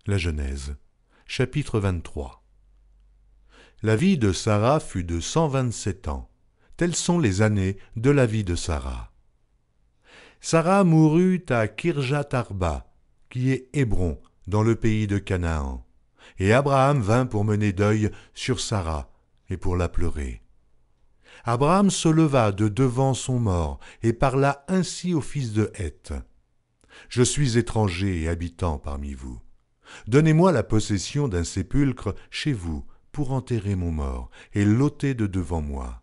La Genèse, chapitre 23. La vie de Sara fut de 127 ans. Telles sont les années de la vie de Sara. Sara mourut à Kirjat-Arba, qui est Hébron, dans le pays de Canaan. Et Abraham vint pour mener deuil sur Sara et pour la pleurer. Abraham se leva de devant son mort et parla ainsi au fils de Heth. « Je suis étranger et habitant parmi vous. Donnez-moi la possession d'un sépulcre chez vous pour enterrer mon mort et l'ôter de devant moi. »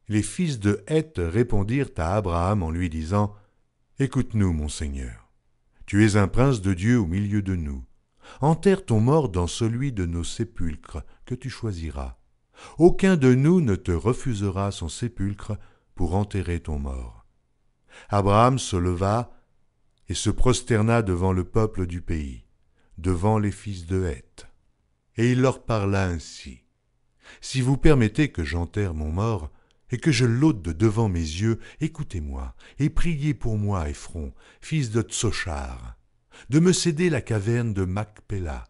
Les fils de Heth répondirent à Abraham en lui disant « Écoute-nous, mon Seigneur. Tu es un prince de Dieu au milieu de nous. Enterre ton mort dans celui de nos sépulcres que tu choisiras. Aucun de nous ne te refusera son sépulcre pour enterrer ton mort. » Abraham se leva et se prosterna devant le peuple du pays, devant les fils de Heth. Et il leur parla ainsi. « Si vous permettez que j'enterre mon mort, et que je l'ôte de devant mes yeux, écoutez-moi, et priez pour moi, Éphron, fils de Tsochar, de me céder la caverne de Macpéla,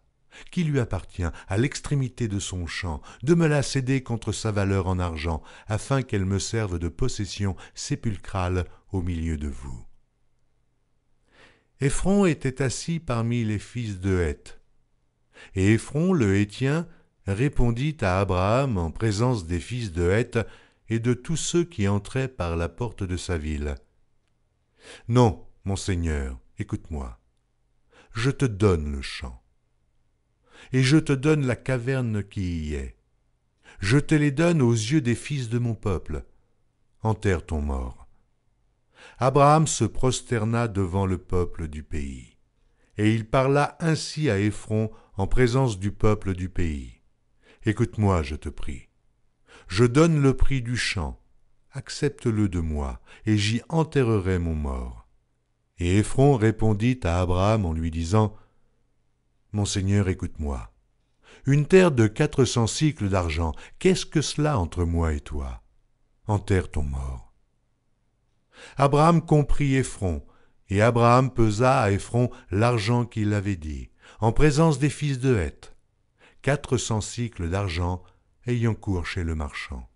qui lui appartient à l'extrémité de son champ, de me la céder contre sa valeur en argent, afin qu'elle me serve de possession sépulcrale au milieu de vous. » Éphron était assis parmi les fils de Heth. Et Éphron le Héthien répondit à Abraham en présence des fils de Heth et de tous ceux qui entraient par la porte de sa ville. « Non, mon Seigneur, écoute-moi. Je te donne le champ. Et je te donne la caverne qui y est. Je te les donne aux yeux des fils de mon peuple. Enterre ton mort. » Abraham se prosterna devant le peuple du pays. Et il parla ainsi à Éphron en présence du peuple du pays. « Écoute-moi, je te prie. Je donne le prix du champ. Accepte-le de moi, et j'y enterrerai mon mort. » Et Éphron répondit à Abraham en lui disant « Mon Seigneur, écoute-moi. Une terre de 400 cycles d'argent, qu'est-ce que cela entre moi et toi? Enterre ton mort. » Abraham comprit Éphron, et Abraham pesa à Éphron l'argent qu'il avait dit, en présence des fils de Heth, 400 cycles d'argent ayant cours chez le marchand.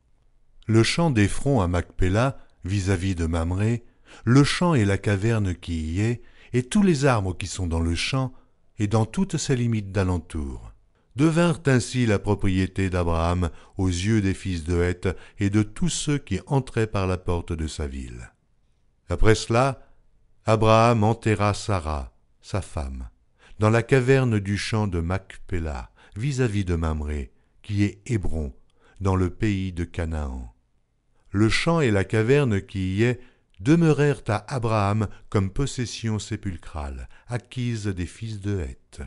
Le champ d'Éphron à Macpéla, vis-à-vis de Mamré, le champ et la caverne qui y est, et tous les arbres qui sont dans le champ, et dans toutes ses limites d'alentour, devinrent ainsi la propriété d'Abraham aux yeux des fils de Heth et de tous ceux qui entraient par la porte de sa ville. Après cela, Abraham enterra Sara, sa femme, dans la caverne du champ de Macpéla, vis-à-vis de Mamré, qui est Hébron, dans le pays de Canaan. Le champ et la caverne qui y est demeurèrent à Abraham comme possession sépulcrale, acquise des fils de Heth.